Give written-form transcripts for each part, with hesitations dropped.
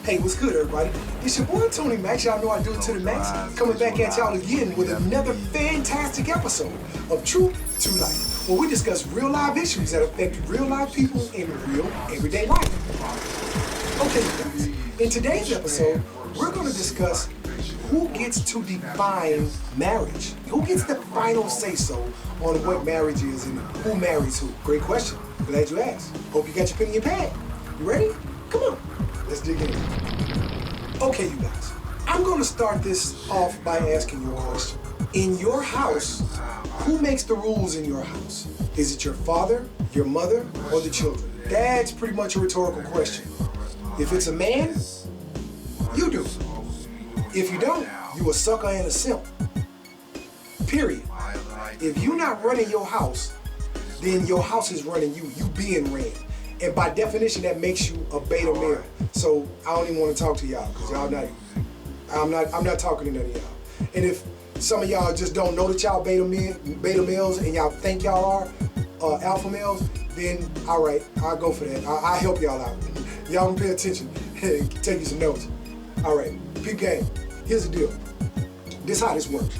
Hey, what's good, everybody? It's your boy Tony Max. Y'all know I do it to the max. Coming back at y'all again with another fantastic episode of Truth to Life, where we discuss real live issues that affect real live people in real everyday life. Okay, guys, in today's episode, we're going to discuss who gets to define marriage. Who gets the final say-so on what marriage is and who marries who? Great question. Glad you asked. Hope you got your pen and your pad. You ready? Come on. Let's dig in. Okay, you guys. I'm going to start this off by asking you a question. In your house, who makes the rules in your house? Is it your father, your mother, or the children? That's pretty much a rhetorical question. If it's a man, you do. If you don't, you a sucker and a simp. Period. If you're not running your house, then your house is running you. You being ran. And by definition, that makes you a beta male. So I don't even want to talk to y'all because y'all not. I'm not talking to none of y'all. And if some of y'all just don't know that y'all beta males and y'all think y'all are alpha males, then all right, I'll go for that. I'll help y'all out. Y'all can pay attention and take you some notes. All right, peep game. Here's the deal. This is how this works.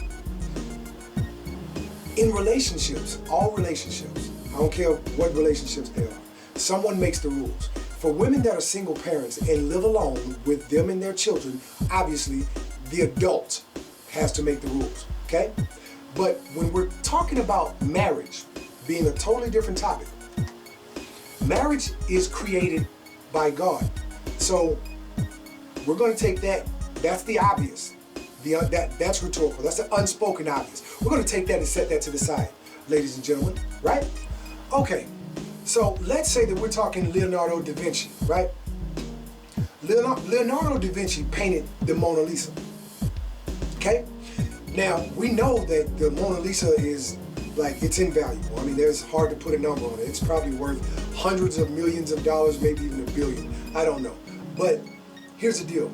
In relationships, all relationships, I don't care what relationships they are, someone makes the rules. For women that are single parents and live alone with them and their children, obviously the adult has to make the rules, okay? But when we're talking about marriage being a totally different topic, marriage is created by God. So we're going to take that, that's the obvious. That's rhetorical. That's the unspoken obvious. We're going to take that and set that to the side, ladies and gentlemen, right? Okay. So let's say that we're talking Leonardo da Vinci, right? Leonardo da Vinci painted the Mona Lisa, okay? Now, we know that the Mona Lisa is, like, it's invaluable. I mean, there's hard to put a number on it. It's probably worth hundreds of millions of dollars, maybe even $1 billion. I don't know. But here's the deal.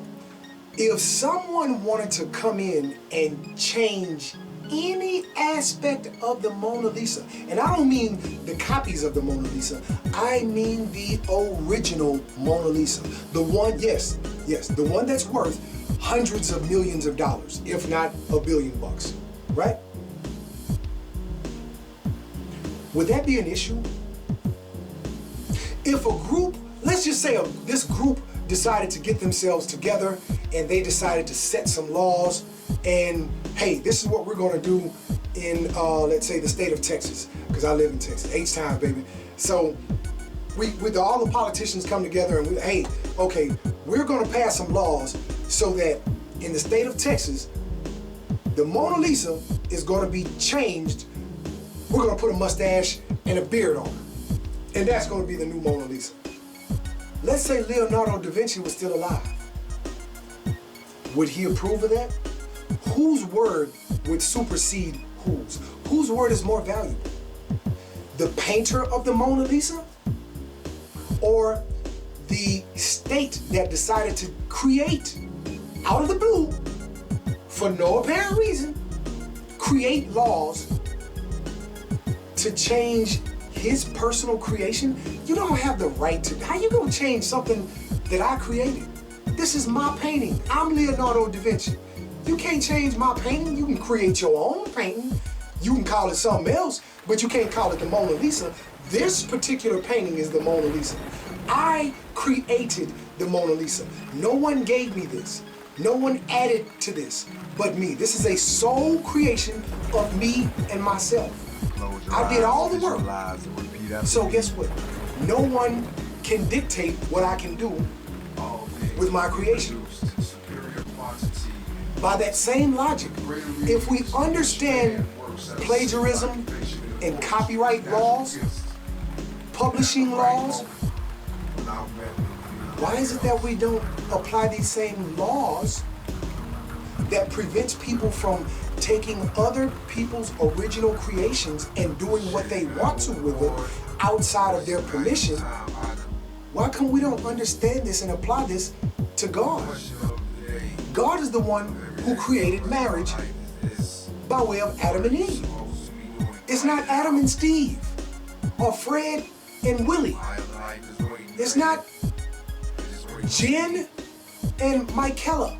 If someone wanted to come in and change any aspect of the Mona Lisa, and I don't mean the copies of the Mona Lisa, I mean the original Mona Lisa. The one, yes, the one that's worth hundreds of millions of dollars, if not $1 billion, right? Would that be an issue? If a group, let's just say this group decided to get themselves together and they decided to set some laws and, hey, this is what we're going to do in, let's say, the state of Texas, because I live in Texas, H-Town, baby. So all the politicians come together and hey, okay, we're going to pass some laws so that in the state of Texas, the Mona Lisa is going to be changed. We're going to put a mustache and a beard on her, and that's going to be the new Mona Lisa. Let's say Leonardo da Vinci was still alive. Would he approve of that? Whose word would supersede whose? Whose word is more valuable? The painter of the Mona Lisa? Or the state that decided to create, out of the blue, for no apparent reason, create laws to change his personal creation? You don't have the right to. How you gonna change something that I created? This is my painting. I'm Leonardo da Vinci. You can't change my painting. You can create your own painting. You can call it something else, but you can't call it the Mona Lisa. This particular painting is the Mona Lisa. I created the Mona Lisa. No one gave me this. No one added to this but me. This is a sole creation of me and myself. I did all the work. So guess what? No one can dictate what I can do with my creation. By that same logic, if we understand plagiarism and copyright laws, publishing laws, why is it that we don't apply these same laws that prevents people from taking other people's original creations and doing what they want to with it outside of their permission? Why come we don't understand this and apply this to God? God is the one who created marriage by way of Adam and Eve. It's not Adam and Steve or Fred and Willie. It's not Jen and Mike Keller.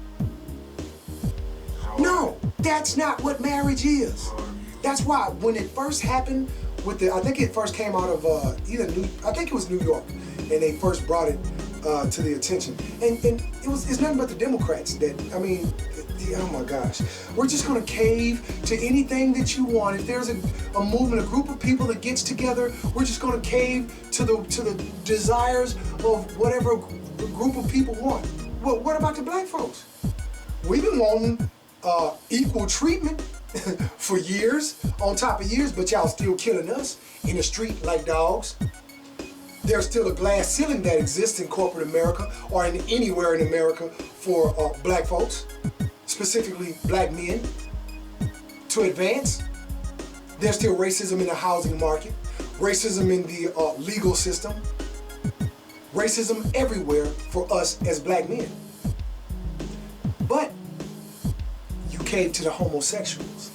No, that's not what marriage is. That's why when it first happened with I think it first came out of I think it was New York, and they first brought it to the attention. And it's nothing but the Democrats that, I mean, oh my gosh. We're just gonna cave to anything that you want. If there's a movement, a group of people that gets together, we're just gonna cave to the desires of whatever group of people want. Well, what about the black folks? We've been wanting equal treatment for years, on top of years, but y'all still killing us in the street like dogs. There's still a glass ceiling that exists in corporate America or in anywhere in America for black folks, specifically black men, to advance. There's still racism in the housing market, racism in the legal system, racism everywhere for us as black men. But you cave to the homosexuals.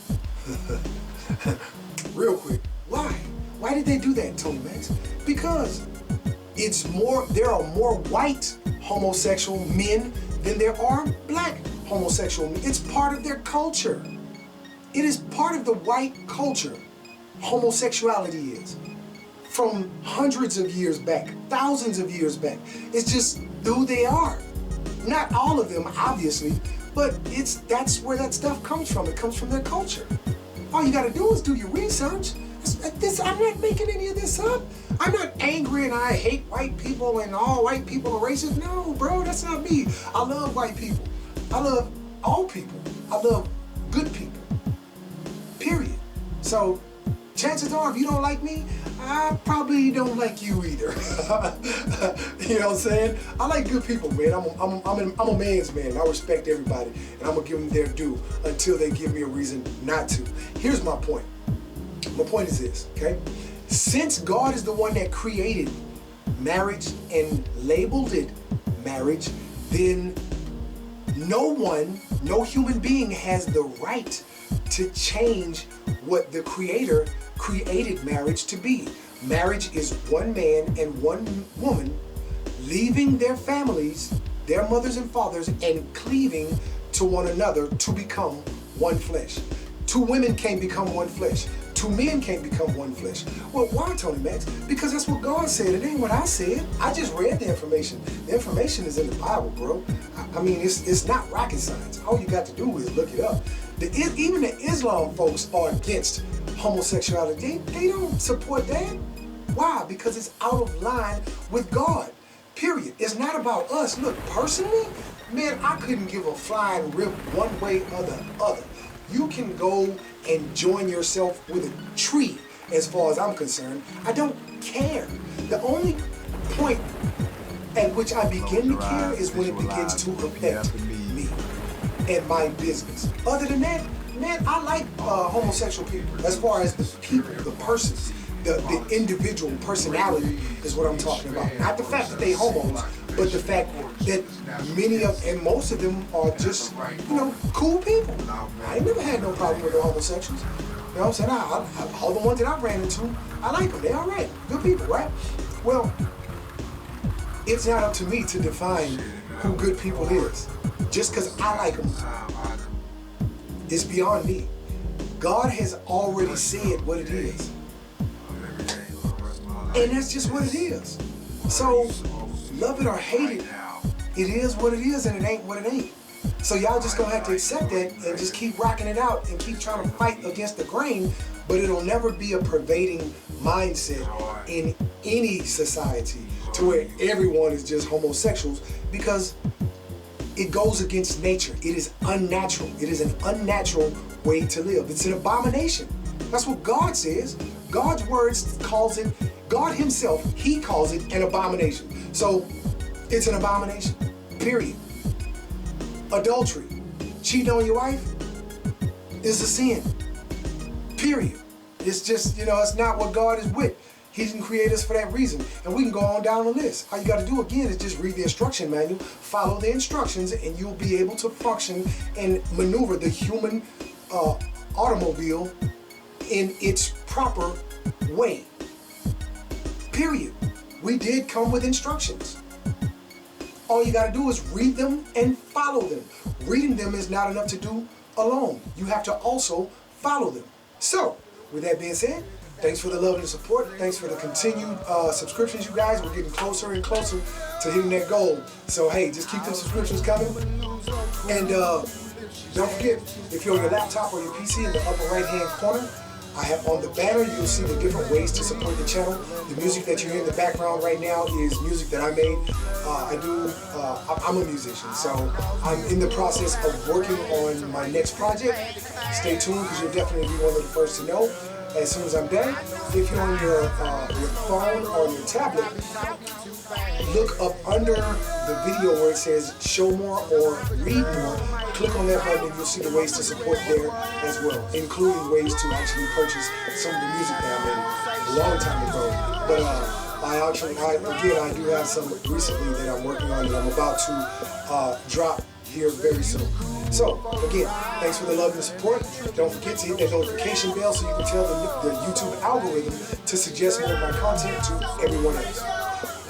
Real quick, why? Why did they do that, Tony Max? Because there are more white homosexual men than there are black homosexual men. It's part of their culture. It is part of the white culture. Homosexuality is. From hundreds of years back, thousands of years back. It's just who they are. Not all of them, obviously, but that's where that stuff comes from. It comes from their culture. All you gotta do is do your research. I'm not making any of this up. I'm not angry and I hate white people and all white people are racist. No, bro, that's not me. I love white people. I love all people. I love good people. Period. So chances are, if you don't like me, I probably don't like you either. You know what I'm saying? I like good people, man. I'm a man's man. I respect everybody, and I'm gonna give them their due until they give me a reason not to. Here's my point. My point is this, okay? Since God is the one that created marriage and labeled it marriage, then no human being has the right to change what the Creator created marriage to be. Marriage is one man and one woman leaving their families, their mothers and fathers, and cleaving to one another to become one flesh. Two women can't become one flesh. Two men can't become one flesh. Well, why, Tony Max? Because that's what God said. It ain't what I said. I just read the information. The information is in the Bible, bro. I mean, it's not rocket science. All you got to do is look it up. Even the Islam folks are against homosexuality. They don't support that. Why? Because it's out of line with God. Period. It's not about us. Look, personally, man, I couldn't give a flying rip one way or the other. You can go and join yourself with a tree, as far as I'm concerned. I don't care. The only point at which I begin to care is when it begins to affect me and my business. Other than that, man, I like homosexual people. As far as the people, the persons, the individual personality is what I'm talking about. Not the fact that they homos, but the fact that many of and most of them are just, cool people. I ain't never had no problem with the homosexuals. You know what I'm saying? All the ones that I ran into, I like them. They're all right. Good people, right? Well, it's not up to me to define who good people is. Just because I like them, it's beyond me. God has already said what it is. And that's just what it is. So, love it or hate it, it is what it is and it ain't what it ain't. So y'all just gonna have to accept that and just keep rocking it out and keep trying to fight against the grain, but it'll never be a pervading mindset in any society to where everyone is just homosexuals, because it goes against nature. It is unnatural. It is an unnatural way to live. It's an abomination. That's what God says. God's words calls it, God himself, he calls it an abomination. So it's an abomination, period. Adultery, cheating on your wife is a sin, period. It's just, it's not what God is with. He didn't create us for that reason. And we can go on down the list. All you got to do, again, is just read the instruction manual, follow the instructions, and you'll be able to function and maneuver the human automobile in its proper way. Period. We did come with instructions. All you gotta do is read them and follow them. Reading them is not enough to do alone. You have to also follow them. So, with that being said, thanks for the love and the support. Thanks for the continued subscriptions, you guys. We're getting closer and closer to hitting that goal. So, hey, just keep them subscriptions coming. And don't forget, if you're on your laptop or your PC, in the upper right-hand corner, I have on the banner, you'll see the different ways to support the channel. The music that you hear in the background right now is music that I made. I'm a musician, so I'm in the process of working on my next project. Stay tuned, because you'll definitely be one of the first to know as soon as I'm done. If you're on your phone or your tablet, look up under the video where it says show more or read more. Click on that button and you'll see the ways to support there as well, including ways to actually purchase some of the music that I made a long time ago. But I do have some recently that I'm working on that I'm about to drop here very soon. So, again, thanks for the love and the support. Don't forget to hit that notification bell so you can tell the YouTube algorithm to suggest more of my content to everyone else.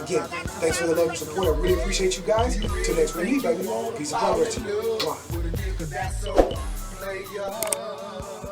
Again, thanks for the love and support. I really appreciate you guys. Till next week, baby. Peace and progress to you. Come on.